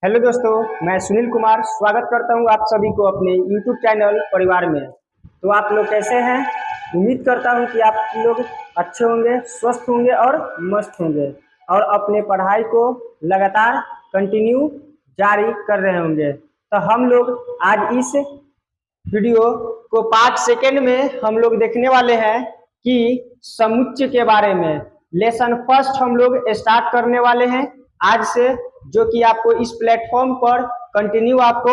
Hello दोस्तों, मैं सुनील कुमार स्वागत करता हूं आप सभी को अपने YouTube चैनल परिवार में। तो आप लोग कैसे हैं? उम्मीद करता हूं कि आप लोग अच्छे होंगे, स्वस्थ होंगे और मस्त होंगे और अपने पढ़ाई को लगातार कंटिन्यू जारी कर रहे होंगे। तो हम लोग आज इस वीडियो को 5 सेकेंड में हम लोग देखने वाले हैं कि समुच्चय के बारे में लेसन फर्स्ट हम लोग स्टार्ट करने वाले हैं आज से, जो कि आपको इस प्लेटफॉर्म पर कंटिन्यू आपको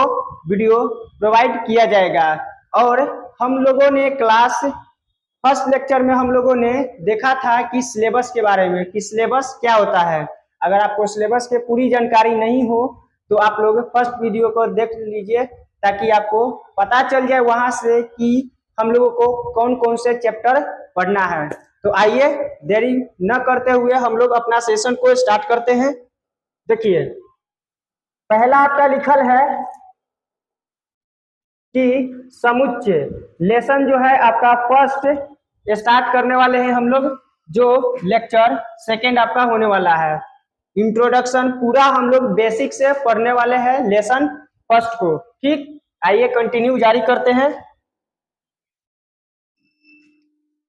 वीडियो प्रोवाइड किया जाएगा। और हम लोगों ने क्लास फर्स्ट लेक्चर में हम लोगों ने देखा था कि सिलेबस के बारे में कि सिलेबस क्या होता है। अगर आपको सिलेबस की पूरी जानकारी नहीं हो तो आप लोग फर्स्ट वीडियो को देख लीजिए ताकि आपको पता चल जाए वहां से कि हम लोगों को कौन कौन से चैप्टर पढ़ना है। तो आइए देरी न करते हुए हम लोग अपना सेशन को स्टार्ट करते हैं। देखिए, पहला आपका लिखल है कि समुच्चय लेसन जो है आपका फर्स्ट स्टार्ट करने वाले हैं हम लोग, जो लेक्चर सेकंड आपका होने वाला है। इंट्रोडक्शन पूरा हम लोग बेसिक से पढ़ने वाले हैं लेसन फर्स्ट को। ठीक, आइए कंटिन्यू जारी करते हैं।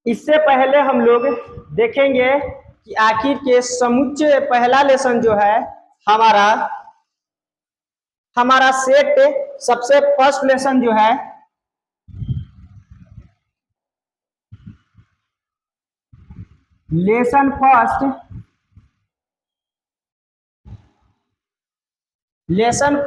इससे पहले हम लोग देखेंगे कि आखिर के समुच्चय पहला लेसन जो है हमारा सेट सबसे फर्स्ट लेसन जो है लेसन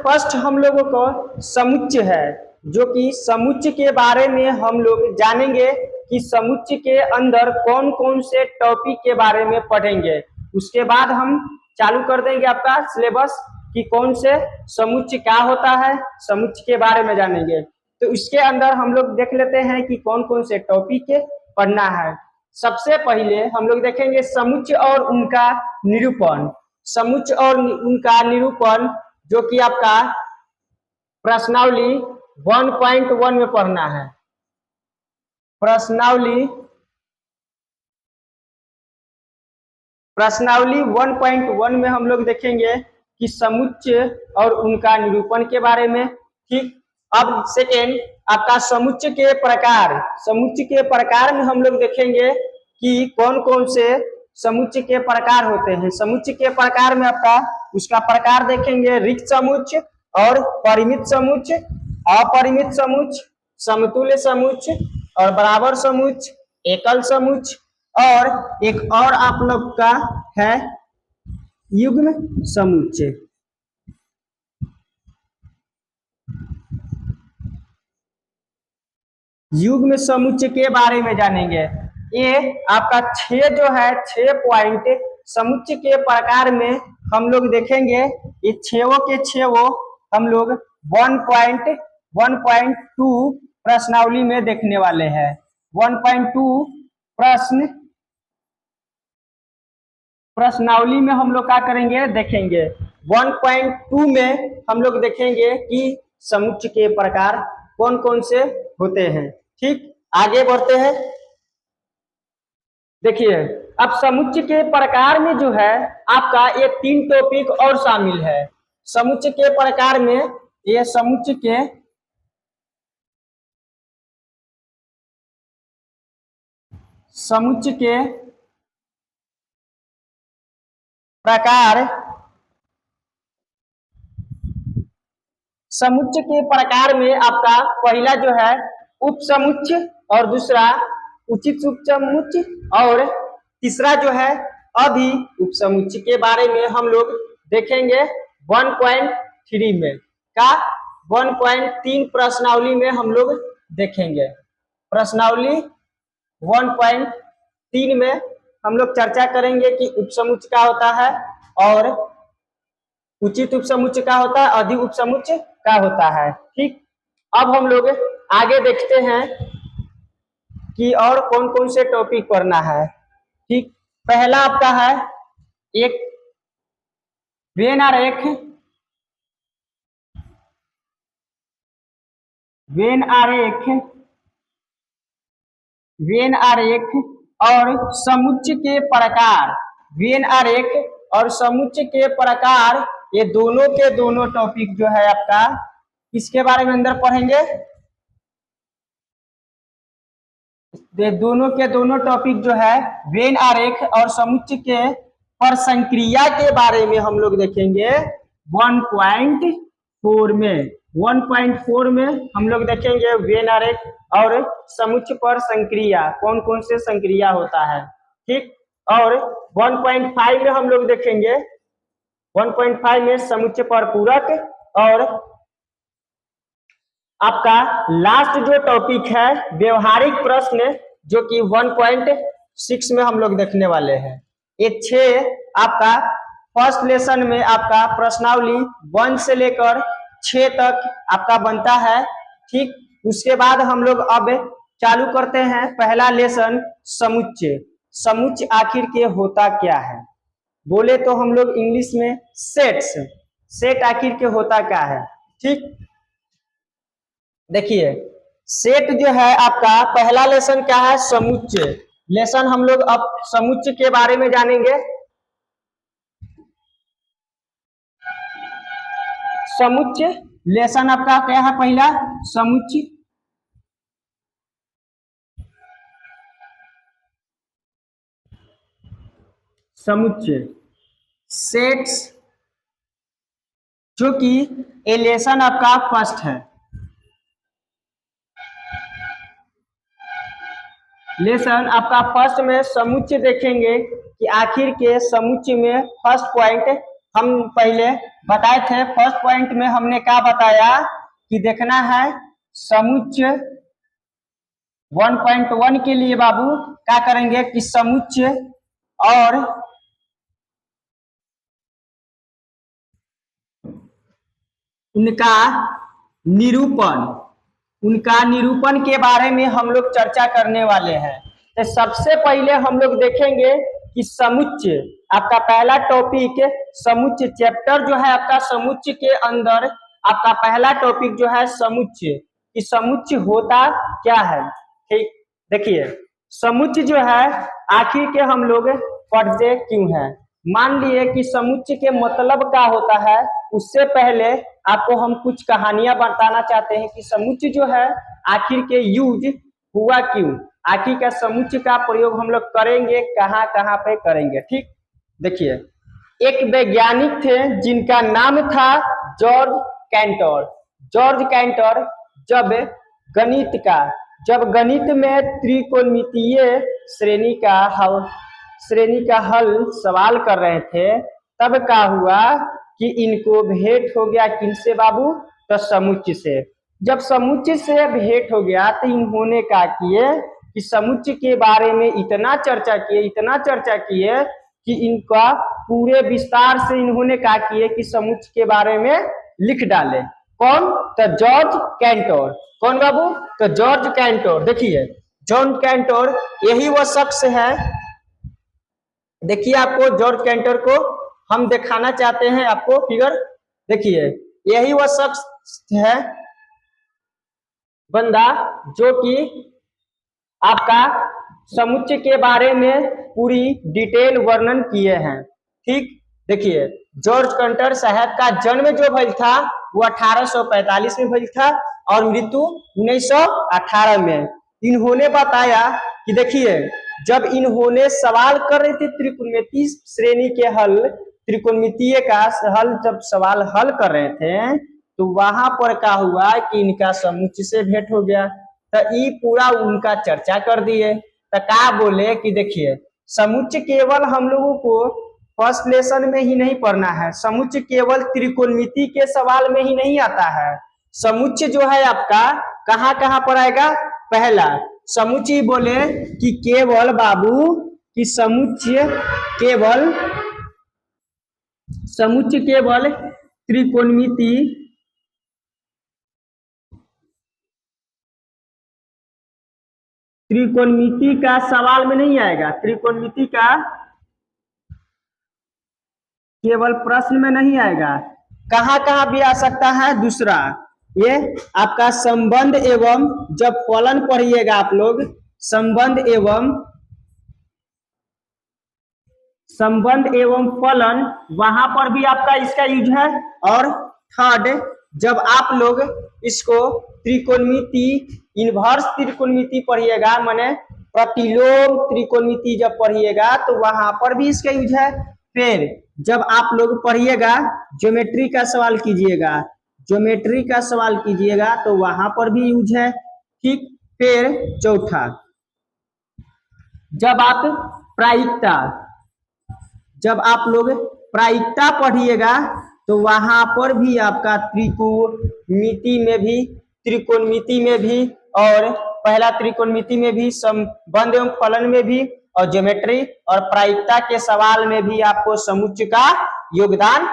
फर्स्ट हम लोगों को समुच्चय है, जो कि समुच्चय के बारे में हम लोग जानेंगे कि समुच्चय के अंदर कौन कौन से टॉपिक के बारे में पढ़ेंगे। उसके बाद हम चालू कर देंगे आपका सिलेबस कि कौन से समुच्चय क्या होता है, समुच्चय के बारे में जानेंगे। तो इसके अंदर हम लोग देख लेते हैं कि कौन कौन से टॉपिक पढ़ना है। सबसे पहले हम लोग देखेंगे समुच्चय और उनका निरूपण। समुच्चय और उनका निरूपण जो कि आपका प्रश्नावली 1.1 में पढ़ना है। प्रश्नावली 1.1 में हम लोग देखेंगे कि समुच्चय और उनका निरूपण के बारे में। ठीक, अब सेकेंड आपका समुच्चय के प्रकार। समुच्चय के प्रकार में हम लोग देखेंगे कि कौन कौन से समुच्चय के प्रकार होते हैं। समुच्चय के प्रकार में आपका उसका प्रकार देखेंगे रिक्त समुच्चय और परिमित समुच्चय, अपरिमित समुच्चय, समतुल्य समुच्चय और बराबर समुच्चय, एकल समुच्चय और एक और आप लोग का है युग्म समुच्चय। युग्म समुच्चय के बारे में जानेंगे। ये आपका 6 जो है 6 पॉइंट समुच्चय के प्रकार में हम लोग देखेंगे। ये 6 के 6 हम लोग 1.2 प्रश्नावली में देखने वाले हैं। 1.2 प्रश्नावली में हम लोग क्या करेंगे देखेंगे। 1.2 में हम लोग देखेंगे कि समुच्चय के प्रकार कौन कौन से होते हैं। ठीक, आगे बढ़ते हैं। देखिए, अब समुच्चय के प्रकार में जो है आपका ये 3 टॉपिक और शामिल है। समुच्चय के प्रकार में ये समुच्चय के प्रकार समुच्चय के प्रकार में आपका पहला जो है उपसमुच्चय और दूसरा उचित उपसमुच्चय और तीसरा जो है अधि उपसमुच्चय के बारे में हम लोग देखेंगे 1.3 में का 1.3 प्रश्नावली में हम लोग देखेंगे। प्रश्नावली 1.3 में हम लोग चर्चा करेंगे कि उपसमुच्चय क्या होता है और उचित उपसमुच्चय क्या होता है, अधि उपसमुच्चय क्या होता है। ठीक, अब हम लोग आगे देखते हैं कि और कौन कौन से टॉपिक पढ़ना है। ठीक, पहला आपका है एक वेन आरेख। वेन आरेख और समुच्चय के प्रकार। वेन आरेख और समुच्चय के प्रकार ये दोनों के दोनों टॉपिक जो है आपका किसके बारे में अंदर पढ़ेंगे, ये दोनों के दोनों टॉपिक जो है वेन आरेख और समुच्चय के पर संक्रिया के बारे में हम लोग देखेंगे 1.4 में। 1.4 में हम लोग देखेंगे वेन आरेख और समुच्चय पर संक्रिया, कौन कौन से संक्रिया होता है, ठीक। और 1.5 में हम लोग देखेंगे 1.5 में समुच्चय पर पूरक, और आपका लास्ट जो टॉपिक है व्यवहारिक प्रश्न, जो कि 1.6 में हम लोग देखने वाले हैं। ये 6 आपका फर्स्ट लेसन में आपका प्रश्नावली 1 से लेकर 6 तक आपका बनता है, ठीक। उसके बाद हम लोग अब चालू करते हैं पहला लेसन समुच्चय। समुच्चय आखिर के होता क्या है, बोले तो हम लोग इंग्लिश में सेट्स, सेट आखिर के होता क्या है, ठीक। देखिए सेट जो है आपका पहला लेसन क्या है, समुच्चय लेसन। हम लोग अब समुच्चय के बारे में जानेंगे। समुच्चय लेसन आपका क्या है, पहला समुच्चय। समुच्चय सेट्स, जो कि ए लेसन आपका फर्स्ट है। लेसन आपका फर्स्ट में समुच्चय देखेंगे कि आखिर के समुच्चय में फर्स्ट पॉइंट हम पहले बताए थे। फर्स्ट पॉइंट में हमने क्या बताया कि देखना है समुच्चय 1.1 के लिए बाबू क्या करेंगे कि समुच्चय और उनका निरूपण के बारे में हम लोग चर्चा करने वाले हैं। तो सबसे पहले हम लोग देखेंगे कि समुच्चय, आपका पहला टॉपिक समुच्चय चैप्टर जो है आपका समुच्चय के अंदर आपका पहला टॉपिक जो है समुच्चय, कि समुच्चय होता क्या है, ठीक। देखिए समुच्चय जो है आखिर के हम लोग पढ़ते क्यों हैं। मान लिए कि समुच्चय के मतलब क्या होता है, उससे पहले आपको हम कुछ कहानियां बताना चाहते हैं कि समुच्चय जो है आखिर के यूज हुआ क्यों, आखिर का समुच्चय का प्रयोग हम लोग करेंगे कहाँ कहाँ पे करेंगे, ठीक। देखिए एक वैज्ञानिक थे जिनका नाम था जॉर्ज कैंटर। जॉर्ज कैंटर जब गणित में त्रिकोणमितीय श्रेणी का हल सवाल कर रहे थे, तब क्या हुआ कि इनको भेंट हो गया किनसे बाबू, तो समुच्चय से। जब समुच्चय से भेंट हो गया तो इन्होंने क्या किए कि समुच्चय के बारे में इतना चर्चा किए कि इनका पूरे विस्तार से इन्होंने क्या किए कि समुच्चय के बारे में लिख डाले। कौन, तो जॉर्ज कैंटर। कौन बाबू, तो जॉर्ज कैंटर। देखिए जॉर्ज कैंटर यही वह शख्स है, देखिए आपको जॉर्ज कैंटर को हम दिखाना चाहते हैं आपको फिगर। देखिए यही वह शख्स है बंदा जो कि आपका समुच्चय के बारे में पूरी डिटेल वर्णन किए हैं, ठीक। देखिए जॉर्ज कैंटर साहब का जन्म जो भइल था वो 1845 में भइल था और मृत्यु 1918 में। इन्होंने बताया कि देखिए जब इन्होंने सवाल कर रहे थे त्रिकोणमितीय श्रेणी के हल, त्रिकोणमितीय का हल जब सवाल हल कर रहे थे तो वहां पर क्या हुआ कि इनका समुच्चय से भेंट हो गया। तो ये पूरा उनका चर्चा कर दिए। तो क्या बोले कि देखिए समुच्चय केवल हम लोगों को फर्स्ट लेसन में ही नहीं पढ़ना है, समुच्चय केवल त्रिकोणमिति के सवाल में ही नहीं आता है। समुच्चय जो है आपका कहाँ कहाँ पर आएगा, पहला समुच्चय बोले कि केवल बाबू कि समुच्चय केवल त्रिकोणमिति का सवाल में नहीं आएगा, त्रिकोणमिति का केवल प्रश्न में नहीं आएगा। कहाँ कहाँ भी आ सकता है। दूसरा ये आपका संबंध एवं, जब फलन पढ़िएगा आप लोग, संबंध संबंध एवं फलन, वहां पर भी आपका इसका यूज है। और थर्ड, जब आप लोग इसको त्रिकोणमिति, इनवर्स त्रिकोणमिति पढ़िएगा, माने प्रतिलोम त्रिकोणमिति जब पढ़िएगा तो वहां पर भी इसका यूज है। फिर जब आप लोग पढ़िएगा ज्योमेट्री का सवाल कीजिएगा, ज्योमेट्री का सवाल कीजिएगा तो वहां पर भी यूज है। ठीक। फिर चौथा, जब आप प्रायिकता, जब आप लोग प्रायिकता पढ़िएगा तो वहां पर भी आपका त्रिकोणमिति में भी, त्रिकोणमिति में भी, और पहला त्रिकोणमिति में भी, संबंध एवं फलन में भी, और ज्योमेट्री और प्रायिकता के सवाल में भी आपको समुच्चय का योगदान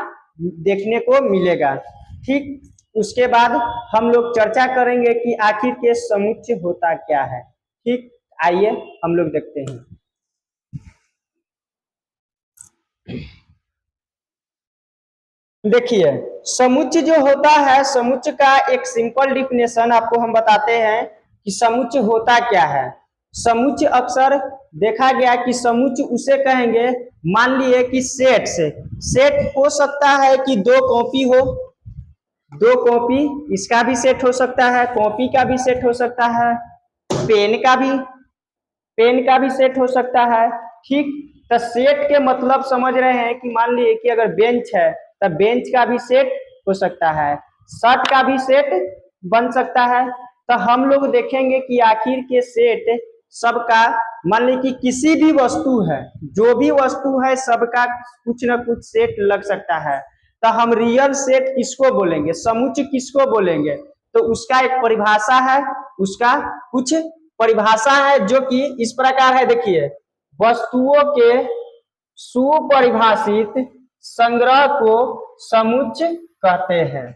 देखने को मिलेगा। ठीक। उसके बाद हम लोग चर्चा करेंगे कि आखिर के समुच्चय होता क्या है। ठीक, आइए हम लोग देखते हैं। देखिए, समुच्चय जो होता है, समुच्चय का एक सिंपल डिफिनेशन आपको हम बताते हैं कि समुच्चय होता क्या है। समुच्चय अक्सर देखा गया कि समुच्चय उसे कहेंगे, मान लिए कि सेट से, सेट हो सकता है कि दो कॉपी हो, दो कॉपी, इसका भी सेट हो सकता है, कॉपी का भी सेट हो सकता है, पेन का भी सेट हो सकता है। ठीक। तो सेट के मतलब समझ रहे हैं कि मान लिए कि अगर बेंच है तो बेंच का भी सेट हो सकता है, शर्ट का भी सेट बन सकता है। तो हम लोग देखेंगे कि आखिर के सेट सबका, मान ली कि किसी भी वस्तु है, जो भी वस्तु है सबका कुछ ना कुछ सेट लग सकता है। तो हम रियल सेट किसको बोलेंगे, समुच्चय किसको बोलेंगे, तो उसका एक परिभाषा है, उसका कुछ परिभाषा है जो कि इस प्रकार है। देखिए, वस्तुओं के सुपरिभाषित संग्रह को समुच्चय कहते हैं।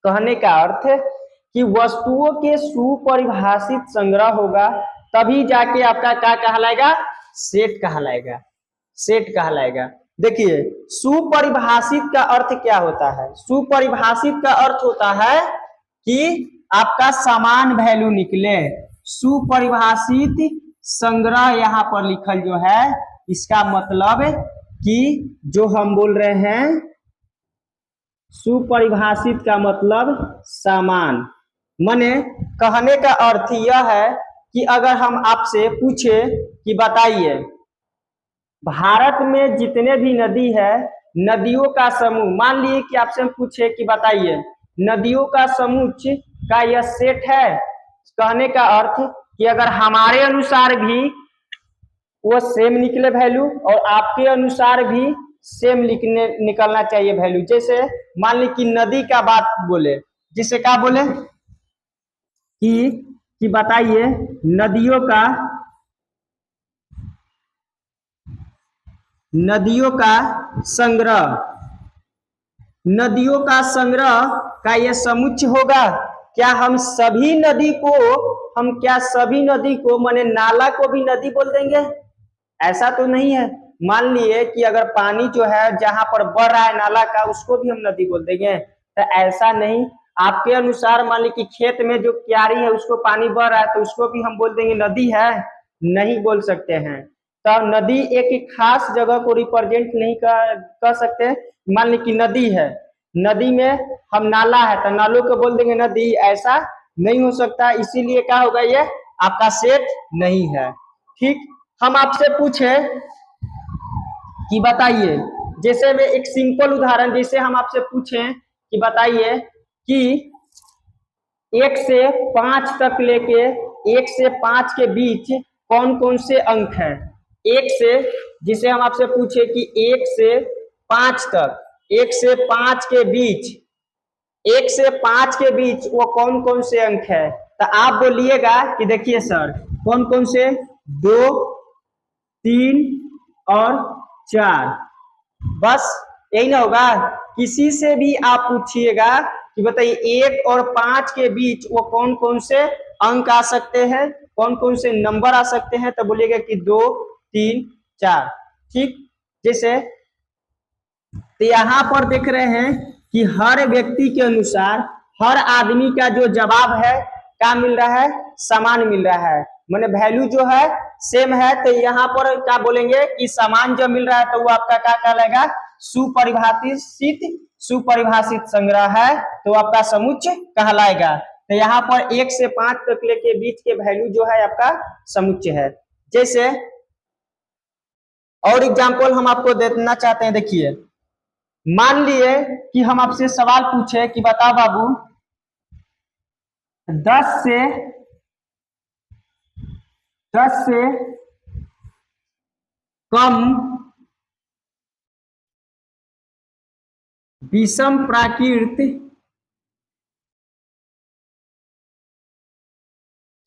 कहने का अर्थ है कि वस्तुओं के सुपरिभाषित संग्रह होगा तभी जाके आपका क्या कहलाएगा, सेट कहलाएगा, सेट कहलाएगा। देखिए, सुपरिभाषित का अर्थ क्या होता है, सुपरिभाषित का अर्थ होता है कि आपका समान वैल्यू निकले। सुपरिभाषित संग्रह यहाँ पर लिखल जो है, इसका मतलब कि जो हम बोल रहे हैं, सुपरिभाषित का मतलब समान। माने कहने का अर्थ यह है कि अगर हम आपसे पूछे कि बताइए भारत में जितने भी नदी है, नदियों का समूह, मान लिए कि आपसे हम पूछे कि बताइए नदियों का समुच्चय का यह सेट है। कहने का अर्थ कि अगर हमारे अनुसार भी वो सेम निकले वैल्यू और आपके अनुसार भी सेम निकलना चाहिए वैल्यू। जैसे मान ली कि नदी का बात बोले, जिसे क्या बोले कि बताइए नदियों का संग्रह, नदियों का संग्रह का यह समुच्चय होगा। क्या हम सभी नदी को माने नाला को भी नदी बोल देंगे? ऐसा तो नहीं है। मान लिए कि अगर पानी जो है जहां पर बढ़ रहा है नाला का, उसको भी हम नदी बोल देंगे? तो ऐसा नहीं। आपके अनुसार मान ली कि खेत में जो क्यारी है उसको पानी बह रहा है तो उसको भी हम बोल देंगे नदी है? नहीं बोल सकते हैं। तो नदी एक खास जगह को रिप्रेजेंट नहीं कर सकते। मान ली कि नदी है, नदी में हम नाला है तो नालों को बोल देंगे नदी, ऐसा नहीं हो सकता। इसीलिए क्या होगा, ये आपका सेट नहीं है। ठीक। हम आपसे पूछे कि बताइए, जैसे में एक सिंपल उदाहरण, जैसे हम आपसे पूछें कि बताइए कि 1 से 5 तक लेके 1 से 5 के बीच कौन कौन से अंक हैं। 1 से, जिसे हम आपसे पूछे कि 1 से 5 तक, 1 से 5 के बीच, 1 से 5 के बीच वो कौन कौन से अंक है। तो आप बोलिएगा कि देखिए सर कौन कौन से, 2, 3 और 4, बस यही ना होगा। किसी से भी आप पूछिएगा कि बताइए 1 और 5 के बीच वो कौन कौन से अंक आ सकते हैं, कौन कौन से नंबर आ सकते हैं, तो बोलिएगा कि 2, 3, 4। ठीक। जैसे तो यहाँ पर देख रहे हैं कि हर व्यक्ति के अनुसार हर आदमी का जो जवाब है क्या मिल रहा है, समान मिल रहा है। माने वैल्यू जो है सेम है, तो यहाँ पर क्या बोलेंगे कि समान जब मिल रहा है तो वो आपका क्या कहलाएगा, सुपरिभाषित संग्रह है, तो आपका समुच्चय कहलाएगा। तो यहाँ पर 1 से 5 तक के बीच के वैल्यू जो है आपका समुच्चय है। जैसे और एग्जाम्पल हम आपको देना चाहते हैं, देखिए मान लिए कि हम आपसे सवाल पूछे कि बताओ बाबू 10 से कम विषम प्राकृत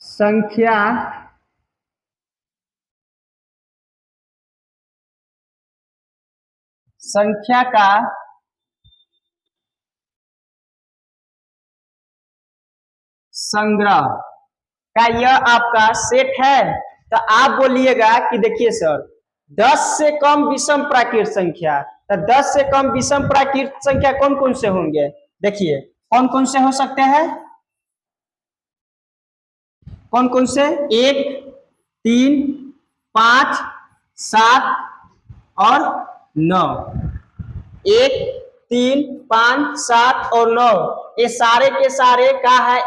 संख्या का संग्रह का यह आपका सेट है। तो आप बोलिएगा कि देखिए सर 10 से कम विषम प्राकृत संख्या, तो 10 से कम विषम प्राकृत संख्या कौन कौन से होंगे, देखिए कौन कौन से हो सकते हैं, कौन कौन से, 1, 3, 5, 7 और 9। 1, 3, 5, 7 और 9 ये सारे के सारे क्या है,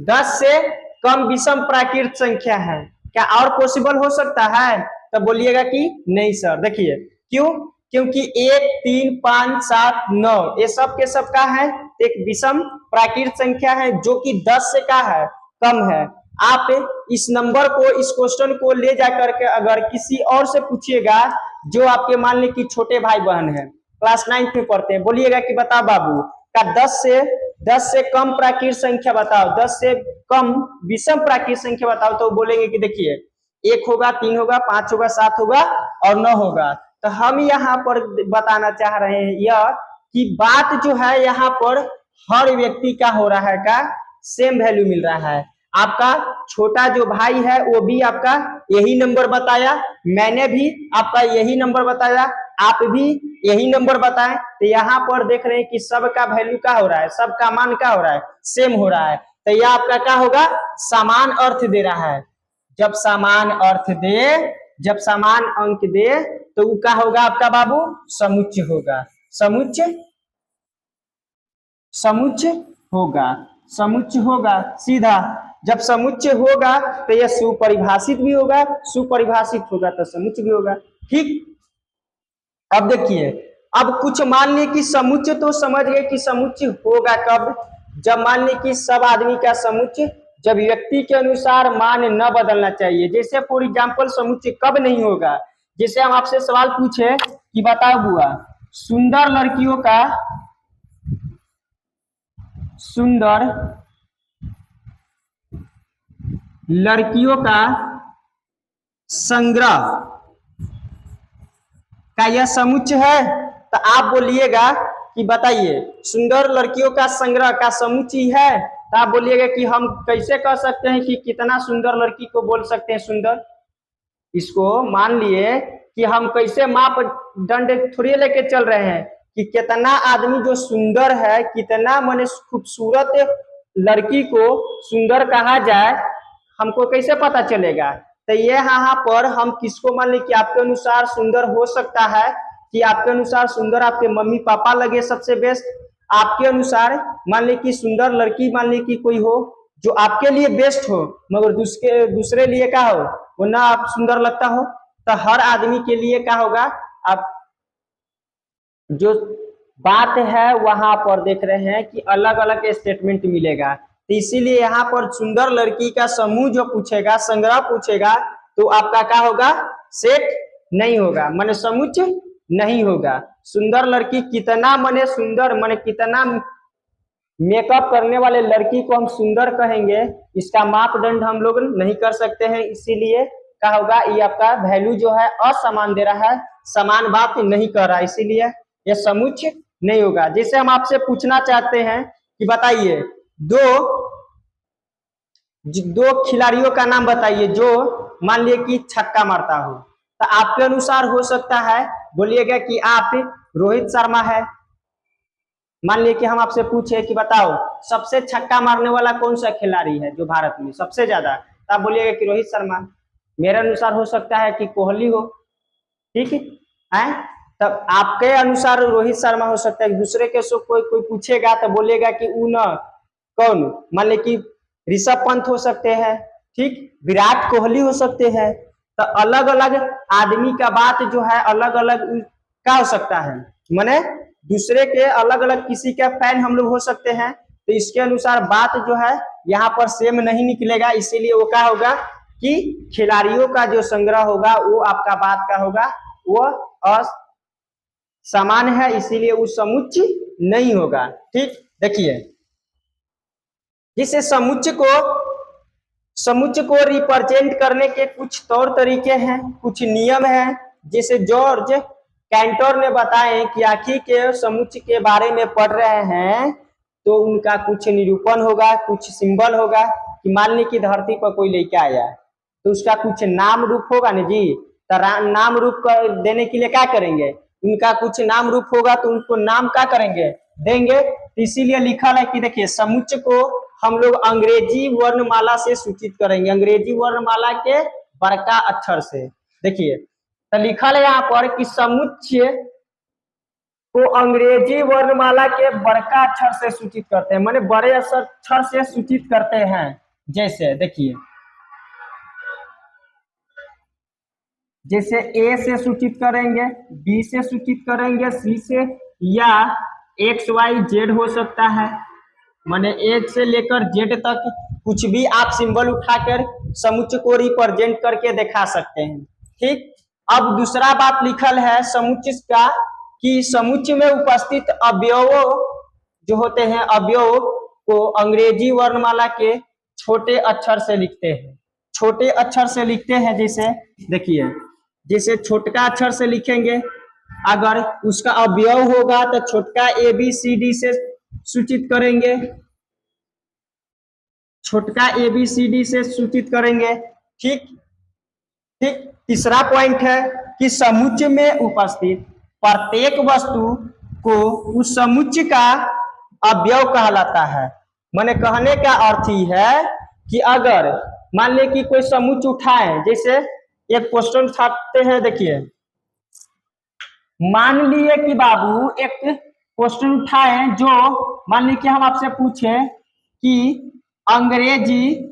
10 से कम विषम प्राकृत संख्या है। क्या और पॉसिबल हो सकता है, तो बोलिएगा कि नहीं सर। देखिए क्यों, क्योंकि 1, 3, 5, 7, 9 ये सब के सब का है एक विषम प्राकृत संख्या है जो कि 10 से का है, कम है। आप इस नंबर को, इस क्वेश्चन को ले जाकर के अगर किसी और से पूछिएगा जो आपके मान ली कि छोटे भाई बहन है, क्लास 9 में पढ़ते हैं, बोलिएगा कि बताओ बाबू का 10 से कम प्राकृत संख्या बताओ, 10 से कम विषम प्राकृत संख्या बताओ, तो बोलेंगे कि देखिए 1 होगा, 3 होगा, 5 होगा, 7 होगा और 9 होगा। तो हम यहाँ पर बताना चाह रहे हैं यह कि बात जो है यहाँ पर हर व्यक्ति का हो रहा है का सेम वैल्यू मिल रहा है। आपका छोटा जो भाई है वो भी आपका यही नंबर बताया, मैंने भी आपका यही नंबर बताया, आप भी यही नंबर बताएं। तो यहाँ पर देख रहे हैं कि सबका वैल्यू क्या हो रहा है, सबका मान क्या हो रहा है, सेम हो रहा है। तो यह आपका क्या होगा, समान अर्थ दे रहा है। जब समान अर्थ दे, जब समान अंक दे तो वो क्या होगा आपका बाबू, समुच्चय होगा, समुच्चय होगा, समुच्चय होगा सीधा। जब समुच्चय होगा तो यह सुपरिभाषित भी होगा, सुपरिभाषित होगा तो समुच्चय भी होगा। ठीक, अब देखिए, अब कुछ मान ली कि समुच्चय तो समझ गए कि समुच्चय होगा कब, जब मान ली कि सब आदमी का समुच्चय, जब व्यक्ति के अनुसार मान न बदलना चाहिए। जैसे फॉर एग्जाम्पल समुच्चय कब नहीं होगा, जैसे हम आपसे सवाल पूछे कि बताओ बुआ सुंदर लड़कियों का संग्रह का यह समुच्चय है, तो आप बोलिएगा कि बताइए सुंदर लड़कियों का संग्रह का समुच्चय है, तो आप बोलिएगा कि हम कैसे कह सकते हैं कि कितना सुंदर लड़की को बोल सकते हैं सुंदर। इसको मान लिए कि हम कैसे मापदंड थोड़ी लेके चल रहे हैं कि कितना आदमी जो सुंदर है, कितना माने खूबसूरत लड़की को सुंदर कहा जाए, हमको कैसे पता चलेगा। तो ये यहाँ पर हम किसको मान ली कि आपके अनुसार सुंदर हो सकता है कि आपके अनुसार सुंदर आपके मम्मी पापा लगे सबसे बेस्ट, आपके अनुसार मान ली कि सुंदर लड़की मान ली कि कोई हो जो आपके लिए बेस्ट हो मगर दूसरे लिए क्या हो वो ना आप सुंदर लगता हो। तो हर आदमी के लिए क्या होगा, आप जो बात है वहां पर देख रहे हैं कि अलग अलग स्टेटमेंट मिलेगा। तो इसीलिए यहाँ पर सुंदर लड़की का समूह जो पूछेगा, संग्रह पूछेगा, तो आपका क्या होगा, सेट नहीं होगा, माने समुच्चय नहीं होगा। सुंदर लड़की कितना माने सुंदर, माने कितना मेकअप करने वाले लड़की को हम सुंदर कहेंगे, इसका मापदंड हम लोग नहीं कर सकते हैं। इसीलिए क्या होगा, ये आपका वैल्यू जो है असमान दे रहा है, समान बात नहीं कर रहा है, इसीलिए यह समुच्चय नहीं होगा। जैसे हम आपसे पूछना चाहते हैं कि बताइए दो खिलाड़ियों का नाम बताइए जो मान लिए कि छक्का मारता हो, तो आपके अनुसार हो सकता है बोलिएगा कि आप रोहित शर्मा है। मान लिए कि हम आपसे पूछे कि बताओ सबसे छक्का मारने वाला कौन सा खिलाड़ी है जो भारत में सबसे ज्यादा, तो आप बोलिएगा कि रोहित शर्मा। मेरे अनुसार हो सकता है कि कोहली हो, ठीक है। तब आपके अनुसार रोहित शर्मा हो सकता है। दूसरे के सो कोई कोई पूछेगा तो बोलेगा कि ऊ न कौन, मान ले कि ऋषभ पंत हो सकते हैं, ठीक, विराट कोहली हो सकते हैं। तो अलग अलग आदमी का बात जो है अलग अलग क्या हो सकता है, माने दूसरे के अलग अलग किसी का फैन हम लोग हो सकते हैं। तो इसके अनुसार बात जो है यहाँ पर सेम नहीं निकलेगा, इसीलिए वो क्या होगा कि खिलाड़ियों का जो संग्रह होगा वो आपका बात का होगा वो समान है, इसीलिए वो समुच्चय नहीं होगा। ठीक, देखिए जिसे समुच्चय को रिप्रेजेंट करने के कुछ तौर तरीके हैं, कुछ नियम हैं, जैसे जॉर्ज कैंटर ने बताए कि आखिर के समुच्चय के बारे में पढ़ रहे हैं तो उनका कुछ निरूपण होगा, कुछ सिंबल होगा कि मान ली कि धरती पर कोई लेके आया तो उसका कुछ नाम रूप होगा ना जी। तो नाम रूप देने के लिए क्या करेंगे, उनका कुछ नाम रूप होगा तो उनको नाम क्या करेंगे, देंगे। इसीलिए लिखा है कि देखिए समुच्चय को हम लोग अंग्रेजी वर्णमाला से सूचित करेंगे, अंग्रेजी वर्णमाला के बड़का अक्षर से। देखिए तो लिखा है यहाँ पर कि समुच्चय को अंग्रेजी वर्णमाला के बड़का अक्षर से सूचित करते हैं, माने बड़े अक्षर से सूचित करते हैं। जैसे देखिए जैसे ए से सूचित करेंगे, बी से सूचित करेंगे, सी से, या एक्स वाई जेड हो सकता है, माने एक से लेकर जेड तक कुछ भी आप सिंबल उठाकर समुच्चय को रिप्रेजेंट करके दिखा सकते हैं। ठीक, अब दूसरा बात लिखल है समुच्चय का कि समुच्चय में उपस्थित अवयवों जो होते हैं, अवयव को अंग्रेजी वर्णमाला के छोटे अक्षर से लिखते हैं, छोटे अक्षर से लिखते हैं। जैसे देखिए जैसे छोटका अक्षर से लिखेंगे, अगर उसका अवयव होगा तो छोटका ए बी सी डी से सूचित करेंगे, छोटका ए बी सी डी से सूचित करेंगे। ठीक ठीक, तीसरा पॉइंट है कि समुच्चय में उपस्थित प्रत्येक वस्तु को उस समुच्चय का अवयव कहलाता है। माने कहने का अर्थ ही है कि अगर मान ले कि कोई समुच्चय उठाए, जैसे एक क्वेश्चन उठाते हैं, देखिए मान लिए कि बाबू एक क्वेश्चन उठाए जो मान ली कि हम आपसे पूछे कि अंग्रेजी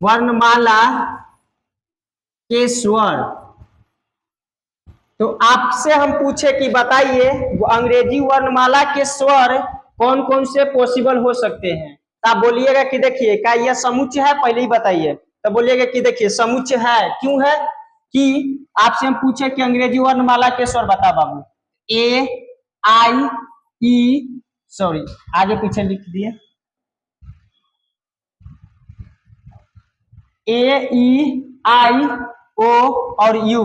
वर्णमाला के स्वर, तो आपसे हम पूछे कि बताइए वो अंग्रेजी वर्णमाला के स्वर कौन कौन से पॉसिबल हो सकते हैं। तो आप बोलिएगा कि देखिए क्या यह समुच्चय है, पहले ही बताइए। तो बोलिएगा कि देखिए समुच्चय है, क्यों है कि आपसे हम पूछे कि अंग्रेजी वर्णमाला के स्वर बता बाबू, ए आई ई, सॉरी आगे पीछे लिख दिए, ए ई आई ओ और यू,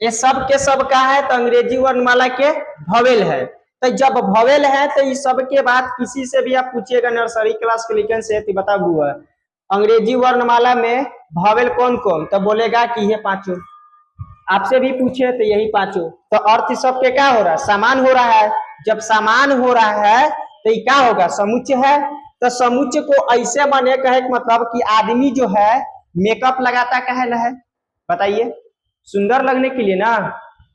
ये सब के सब का है तो अंग्रेजी वर्णमाला के भवेल है। तो जब भवेल है तो इस सब के बाद किसी से भी आप पूछिएगा नर्सरी क्लास के लिखन से बता हुआ अंग्रेजी वर्णमाला में भवेल कौन कौन, तो बोलेगा कि ये पांचों। आपसे भी पूछे तो यही पांचों। तो अर्थ सबके क्या हो रहा है, समान हो रहा है। जब समान हो रहा है तो ये क्या होगा, समुच्चय है। तो समुच्चय को ऐसे बने कहे मतलब कि आदमी जो है मेकअप लगाता कहे है, बताइए सुंदर लगने के लिए ना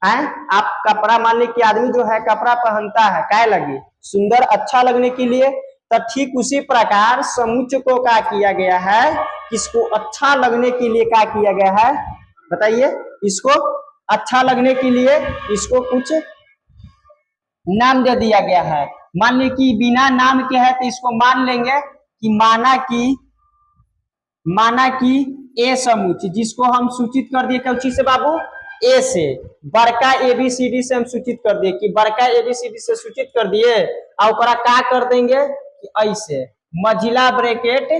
है। आप कपड़ा मान ली कि आदमी जो है कपड़ा पहनता है क्या लगे, सुंदर अच्छा लगने के लिए। तो ठीक उसी प्रकार समुच्चय को क्या किया गया है, किसको अच्छा लगने के लिए क्या किया गया है, बताइए। इसको अच्छा लगने के लिए इसको कुछ नाम दे दिया गया है। मान ली कि बिना नाम के है तो इसको मान लेंगे कि माना कि ए समुच्चय, जिसको हम सूचित कर दिए कौची से बाबू, ए से, बड़का एबीसीडी से हम सूचित कर दिए कि बड़का एबीसीडी से सूचित कर दिए, और क्या कर देंगे कि ऐसे मझिला ब्रैकेट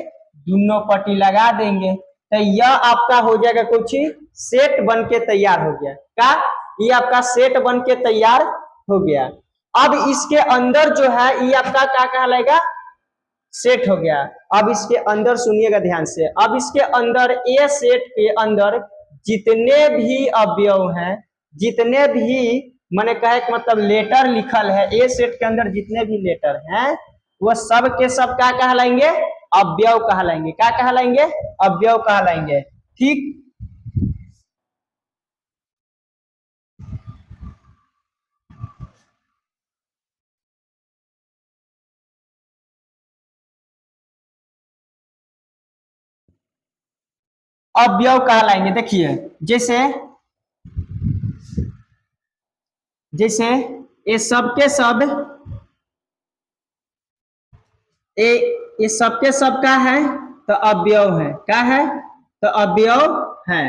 दोनों पट्टी लगा देंगे। तो यह आपका हो जाएगा कुछ सेट बन के तैयार हो गया। क्या ये आपका सेट बन के तैयार हो गया। अब इसके अंदर जो है ये आपका क्या कहलाएगा, सेट हो गया। अब इसके अंदर सुनिएगा ध्यान से, अब इसके अंदर ए सेट के अंदर जितने भी अवयव हैं, जितने भी मैंने कहा कि मतलब लेटर लिखल है, ए सेट के अंदर जितने भी लेटर हैं वह सब के सब क्या कहलाएंगे, अवयव कहलाएंगे। क्या कहलाएंगे, अवयव कहलाएंगे। ठीक, अवयव कहलाएंगे। देखिए जैसे जैसे ये सब के सब ये ये सब के सब का है तो अवयव है। क्या है, तो अवयव है।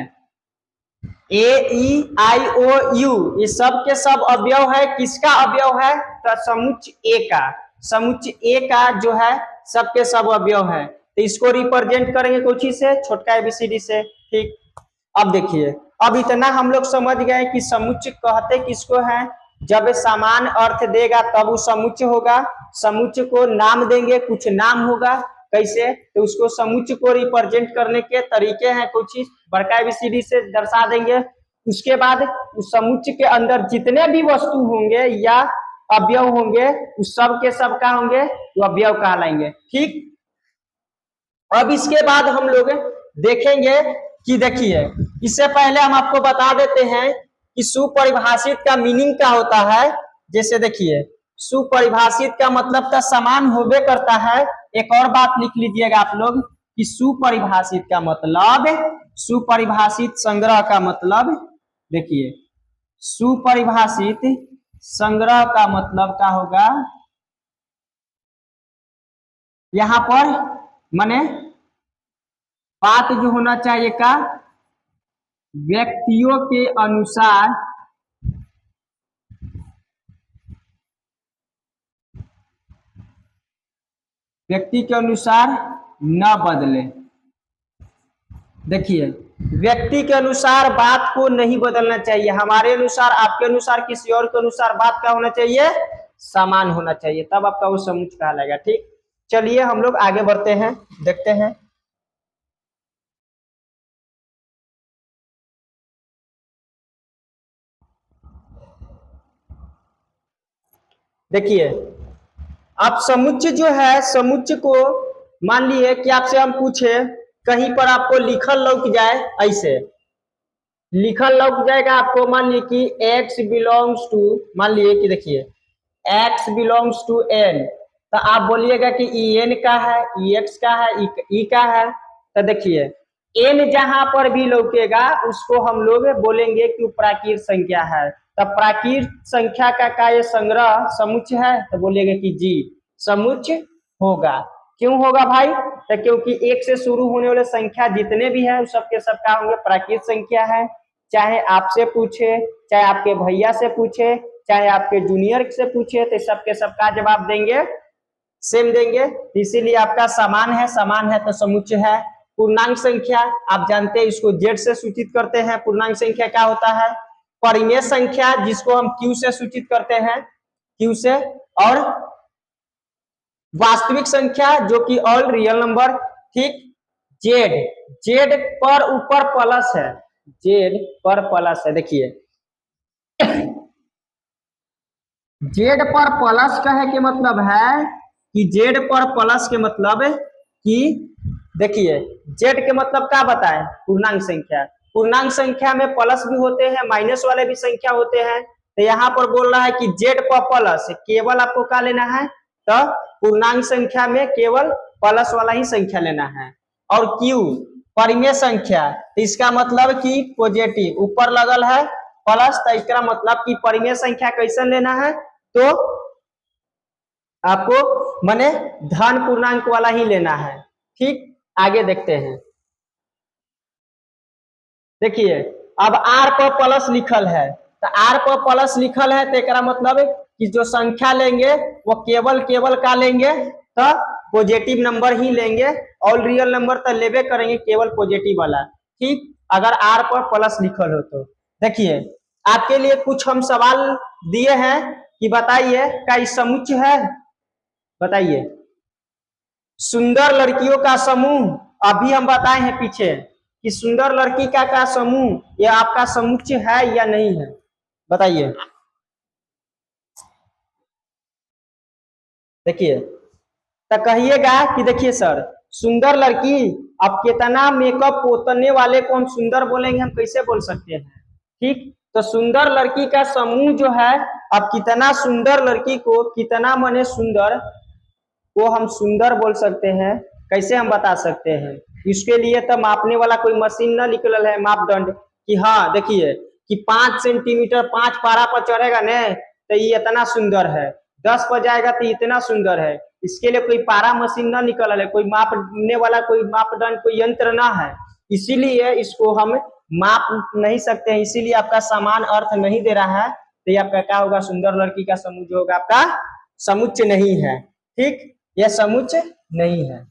ए ई आई ओ यू ये सब के सब अवयव है। किसका अवयव है, तो समुच्चय ए का। समुच्चय ए का जो है सबके सब अवयव है। तो इसको रिप्रेजेंट करेंगे कोई चीज से, छोटका एबीसीडी से। ठीक, अब देखिए, अब इतना हम लोग समझ गए कि समुच्चय कहते किसको है, जब समान अर्थ देगा तब वो समुच्चय होगा। समुच्चय को नाम देंगे, कुछ नाम होगा। कैसे, तो उसको समुच्चय को रिप्रेजेंट करने के तरीके हैं, कुछ चीज बड़का एबीसीडी से दर्शा देंगे। उसके बाद उस समुच्चय के अंदर जितने भी वस्तु होंगे या अवयव होंगे उस सब के सब का होंगे वो अवयव कहलाएंगे। ठीक, अब इसके बाद हम लोग देखेंगे कि देखिए, इससे पहले हम आपको बता देते हैं कि सुपरिभाषित का मीनिंग क्या होता है। जैसे देखिए, सुपरिभाषित का मतलब तो समान होबे करता है। एक और बात लिख लीजिएगा आप लोग कि सुपरिभाषित का मतलब, सुपरिभाषित संग्रह का मतलब, देखिए सुपरिभाषित संग्रह का मतलब क्या होगा, यहां पर माने बात जो होना चाहिए का व्यक्तियों के अनुसार व्यक्ति के अनुसार न बदले। देखिए, व्यक्ति के अनुसार बात को नहीं बदलना चाहिए। हमारे अनुसार, आपके अनुसार, किसी और के अनुसार बात क्या होना चाहिए, समान होना चाहिए, तब आपका वो समुच्चय कहलाएगा। ठीक, चलिए हम लोग आगे बढ़ते हैं, देखते हैं। देखिए, आप समुच्चय जो है, समुच्चय को मान लिए कि आपसे हम पूछे, कहीं पर आपको लिखल लौक जाए, ऐसे लिखल लौक जाएगा आपको, मान लिए कि x बिलोंग्स टू, मान लिए कि देखिए x बिलोंग्स टू n, तो आप बोलिएगा कि en का है, ex का है, e का है। तो देखिए n जहां पर भी लौकेगा उसको हम लोग बोलेंगे कि प्राकृत संख्या है। तब प्राकृत संख्या का ये संग्रह समुच्चय है, तो बोलिएगा कि जी समुच्चय होगा। क्यों होगा भाई, तो क्योंकि एक से शुरू होने वाले संख्या जितने भी है उस सबके सब का होंगे प्राकृत संख्या है। चाहे आपसे पूछे, चाहे आपके भैया से पूछे, चाहे आपके जूनियर से पूछे, तो सबके सबका जवाब देंगे, सेम देंगे। इसीलिए आपका समान है, समान है तो समुच्चय है। पूर्णांक संख्या आप जानते हैं, इसको जेड से सूचित करते हैं। पूर्णांक संख्या क्या होता है, परिमेय संख्या जिसको हम क्यू से सूचित करते हैं, क्यू से, और वास्तविक संख्या जो कि ऑल रियल नंबर। ठीक, जेड, जेड पर ऊपर प्लस है, जेड पर प्लस है। देखिए जेड पर प्लस कहे के मतलब है कि जेड पर प्लस के मतलब कि देखिए जेड के मतलब क्या बताएं, पूर्णांक संख्या। पूर्णांक संख्या में प्लस भी होते हैं, माइनस वाले भी संख्या होते हैं। तो यहाँ पर बोल रहा है कि जेड पर प्लस, केवल आपको क्या लेना है, तो पूर्णांक संख्या में केवल प्लस वाला ही संख्या लेना है। और क्यू परिमेय संख्या, तो इसका मतलब कि पॉजिटिव, ऊपर लगल है प्लस, तो इसका मतलब कि परिमेय संख्या कैसे लेना है, तो आपको माने धन पूर्णांक वाला ही लेना है। ठीक, आगे देखते हैं। देखिए अब आर पर प्लस लिखल है, तो आर पर प्लस लिखल है तो एक मतलब कि जो संख्या लेंगे वो केवल केवल का लेंगे, तो पॉजिटिव नंबर ही लेंगे। ऑल रियल नंबर तो लेवे करेंगे, केवल पॉजिटिव वाला। ठीक, अगर आर पर प्लस लिखल हो तो। देखिए आपके लिए कुछ हम सवाल दिए हैं कि बताइए क्या इस समुच्चय है, बताइए। सुंदर लड़कियों का समूह, अभी हम बताए हैं पीछे कि सुंदर लड़की का समूह ये आपका समुच्चय है या नहीं है, बताइए। देखिए, तो कहिएगा कि देखिए सर, सुंदर लड़की, अब कितना मेकअप पोतने वाले को हम सुंदर बोलेंगे, हम कैसे बोल सकते हैं? ठीक, तो सुंदर लड़की का समूह जो है, अब कितना सुंदर लड़की को, कितना मने सुंदर को हम सुंदर बोल सकते हैं, कैसे हम बता सकते हैं? इसके लिए तो मापने वाला कोई मशीन ना निकल है, मापदंड कि हाँ देखिए कि 5 सेंटीमीटर 5 पारा पर चढ़ेगा ने तो ये इतना सुंदर है, 10 पर जाएगा तो इतना सुंदर है। इसके लिए कोई पारा मशीन ना निकल है, कोई मापने वाला कोई मापदंड कोई यंत्र ना है, इसीलिए इसको हम माप नहीं सकते हैं, इसीलिए आपका समान अर्थ नहीं दे रहा है। तो ये आपका क्या होगा? सुंदर लड़की का समूह जो होगा आपका समुच्चय नहीं है। ठीक, यह समुच्चय नहीं है।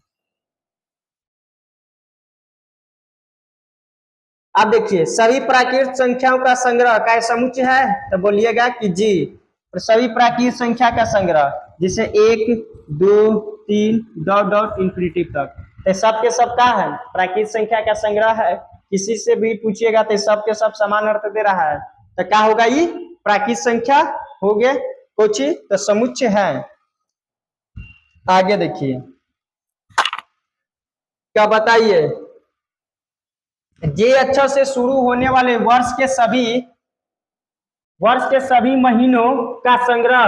अब देखिए, सभी प्राकृत संख्याओं का संग्रह का समुच्चय है, तो बोलिएगा कि जी। सभी प्राकृत संख्या का संग्रह जैसे 1 2 3 डॉट डॉट इंफिनिटी तक, तो सब के सब का है? प्राकृत संख्या का संग्रह है। किसी से भी पूछिएगा तो सब के सब समान अर्थ दे रहा है, तो क्या होगा? ये प्राकृत संख्या हो गए कुछ तो समुच्चय है। आगे देखिए क्या बताइए, जे अक्षर से शुरू होने वाले वर्ष के सभी महीनों का संग्रह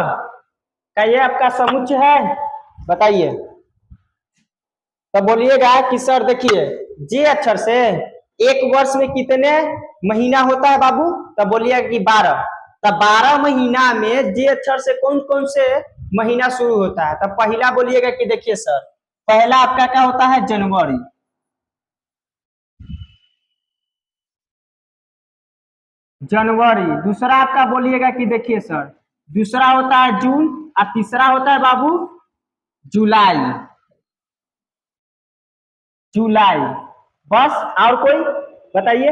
का ये आपका समुच्चय है, बताइए। तो बोलिएगा कि सर देखिए, जे अक्षर से एक वर्ष में कितने महीना होता है बाबू? तो बोलिएगा कि 12। तो 12 महीना में जे अक्षर से कौन कौन से महीना शुरू होता है? तो पहला बोलिएगा कि देखिए सर, पहला आपका क्या होता है? जनवरी। दूसरा आपका बोलिएगा कि देखिए सर, दूसरा होता है जून, और तीसरा होता है बाबू जुलाई। बस, और कोई बताइए?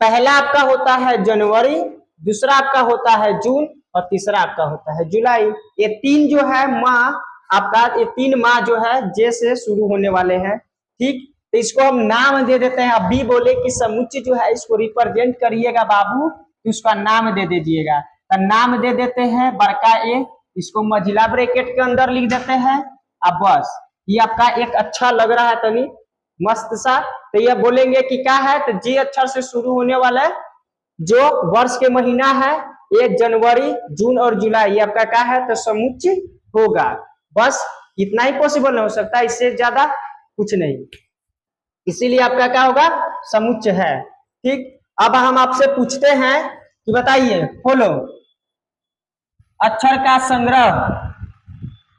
पहला आपका होता है जनवरी, दूसरा आपका होता है जून, और तीसरा आपका होता है जुलाई। ये तीन जो है माह आपका, ये 3 माह जो है जे से शुरू होने वाले हैं। ठीक, तो इसको हम नाम दे देते हैं। अभी बोले कि समुच्चय जो है इसको रिप्रेजेंट करिएगा बाबू, तो उसका नाम दे दीजिएगा। तो नाम दे देते हैं बड़का ए, इसको मझिला ब्रैकेट के अंदर लिख देते हैं। अब बस ये आपका एक अच्छा लग रहा है तनी मस्त सा, तो ये बोलेंगे कि क्या है? तो जे अक्षर से शुरू होने वाला जो वर्ष के महीना है, ये जनवरी जून और जुलाई, ये आपका क्या है? तो समुच्चय होगा। बस इतना ही पॉसिबल हो सकता है, इससे ज्यादा कुछ नहीं, इसीलिए आपका क्या होगा? समुच्चय है। ठीक, अब हम आपसे पूछते हैं कि बताइए, बोलो अक्षर का संग्रह,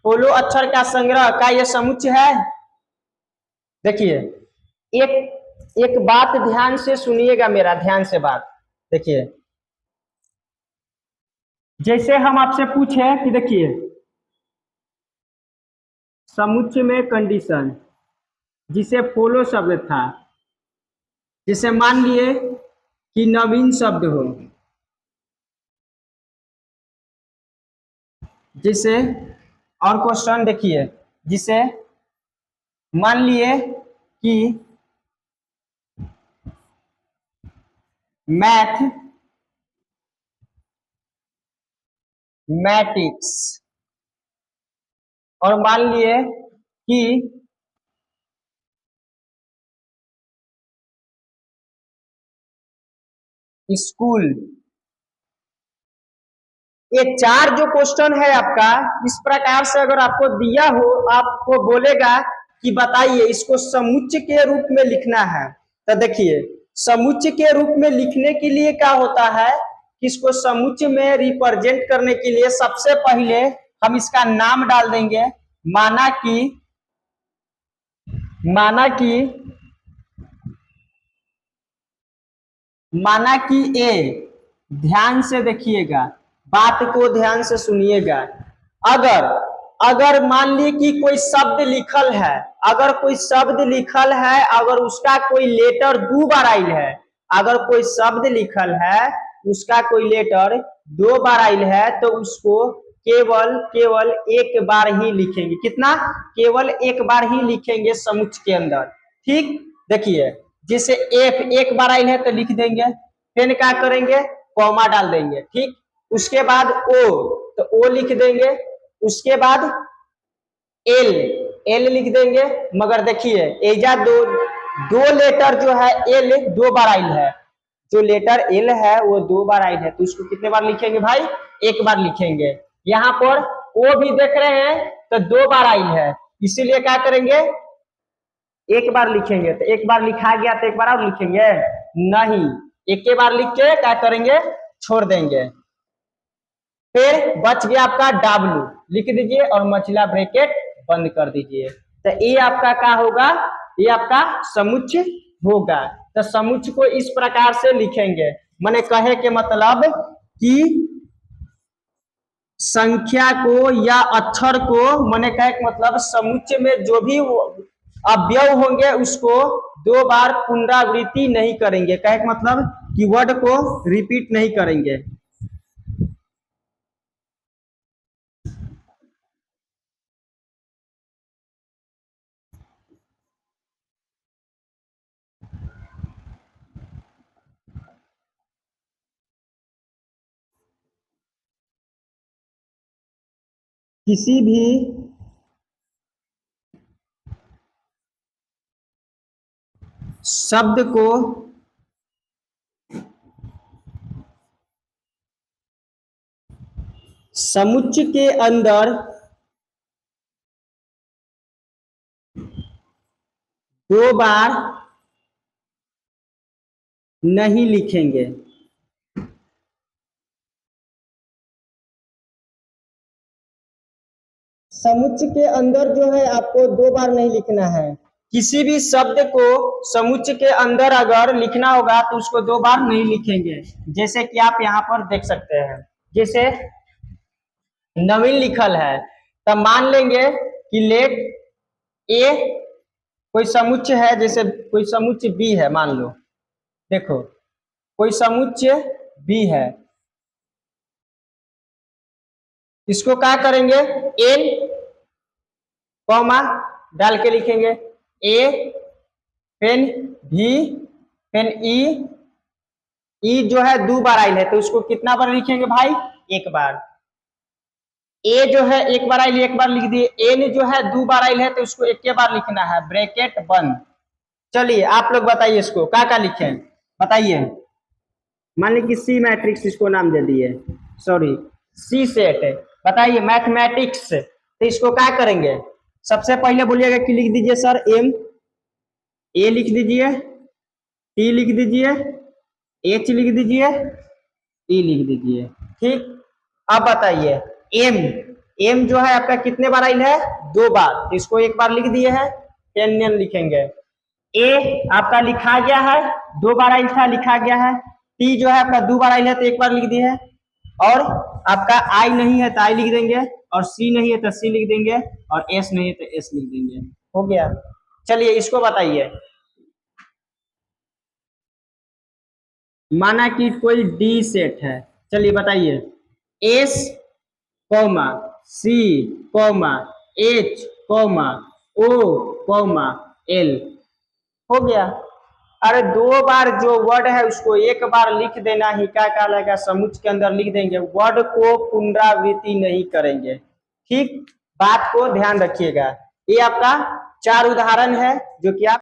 बोलो अक्षर का संग्रह का ये समुच्चय है? देखिए, एक बात ध्यान से सुनिएगा, मेरा ध्यान से बात देखिए। जैसे हम आपसे पूछे कि देखिए समुच्चय में कंडीशन, जिसे फॉलो शब्द था, जैसे मान लिए कि नवीन शब्द हो, जिसे और क्वेश्चन देखिए, जिसे मान लिए कि मैथमेटिक्स, और मान लिए कि स्कूल। ये 4 जो क्वेश्चन है आपका, इस प्रकार से अगर आपको दिया हो, आपको बोलेगा कि बताइए इसको समुच्चय के रूप में लिखना है, तो देखिए समुच्चय के रूप में लिखने के लिए क्या होता है, इसको समुच्चय में रिप्रेजेंट करने के लिए सबसे पहले हम इसका नाम डाल देंगे। माना कि ए, ध्यान से देखिएगा, बात को ध्यान से सुनिएगा। अगर मान ली कि कोई शब्द लिखल है, अगर उसका कोई लेटर 2 बार आइल है, अगर कोई शब्द लिखल है उसका कोई लेटर 2 बार आइल है, तो उसको केवल एक बार ही लिखेंगे। कितना? केवल एक बार ही लिखेंगे समुच्चय के अंदर। ठीक, देखिए जैसे एफ एक बार आइल है तो लिख देंगे, फिर क्या करेंगे? कॉमा डाल देंगे। ठीक, उसके बाद ओ, तो ओ लिख देंगे, उसके बाद एल, एल लिख देंगे। मगर देखिए एजा दो लेटर जो है एल 2 बार आइल है, जो लेटर एल है वो 2 बार आइल है, तो उसको कितने बार लिखेंगे भाई? 1 बार लिखेंगे। यहाँ पर ओ भी देख रहे हैं तो 2 बार आइल है, इसीलिए क्या करेंगे? 1 बार लिखेंगे। तो 1 बार लिखा गया तो 1 बार और लिखेंगे? नहीं, 1 बार लिख के क्या करेंगे? छोड़ देंगे। फिर बच गया आपका W, लिख दीजिए और मछला ब्रैकेट बंद कर दीजिए। तो ये आपका क्या होगा? ये आपका समुच्चय होगा। तो समुच्चय को इस प्रकार से लिखेंगे, माने कहे के मतलब कि संख्या को या अक्षर को, माने कहे के मतलब समुच्चय में जो भी अवयव होंगे उसको 2 बार पुनरावृत्ति नहीं करेंगे। कहे के मतलब कि वर्ड को रिपीट नहीं करेंगे। किसी भी शब्द को समुच्चय के अंदर 2 बार नहीं लिखेंगे। समुच्चय के अंदर जो है आपको 2 बार नहीं लिखना है। किसी भी शब्द को समुच्चय के अंदर अगर लिखना होगा तो उसको 2 बार नहीं लिखेंगे। जैसे कि आप यहाँ पर देख सकते हैं, जैसे नवीन लिखल है, तब मान लेंगे कि लेट ए कोई समुच्चय है, जैसे कोई समुच्चय बी है, मान लो, देखो कोई समुच्चय बी है, इसको क्या करेंगे? एल कॉमा डाल के लिखेंगे, ए फिर भी फिर ई जो है 2 बार आइल है तो उसको कितना बार लिखेंगे भाई? 1 बार। ए जो है 1 बार आइल 1 बार लिख दिए, एन जो है 2 बार आइल है तो उसको 1 बार लिखना है, ब्रैकेट बंद। चलिए आप लोग बताइए इसको क्या क्या लिखें, बताइए। मान ली कि सी मैट्रिक्स इसको नाम दे दिए, सॉरी सी सेट, बताइए मैथमेटिक्स, तो इसको क्या करेंगे? सबसे पहले बोलिएगा कि लिख दीजिए सर एम, ए लिख दीजिए, टी लिख दीजिए, एच लिख दीजिए, ई लिख दीजिए। ठीक, अब बताइए एम, एम जो है आपका कितने बार आइल है? 2 बार, तो इसको 1 बार लिख दिए है, एन लिखेंगे। ए आपका लिखा गया है, 2 बार आइल था, लिखा गया है। टी जो है आपका 2 बार आइल है तो 1 बार लिख दिए है, और आपका आई नहीं है तो आई लिख देंगे, और सी नहीं है तो सी लिख देंगे, और एस नहीं है तो एस लिख देंगे। हो गया। चलिए इसको बताइए, माना कि कोई डी सेट है, चलिए बताइए S comma C comma H comma ओ कॉमा एल, हो गया। अरे 2 बार जो वर्ड है उसको 1 बार लिख देना ही क्या कहलाएगा? समुच्चय के अंदर लिख देंगे, वर्ड को पुनरावृत्ति नहीं करेंगे। ठीक, बात को ध्यान रखिएगा। ये आपका 4 उदाहरण है जो कि आप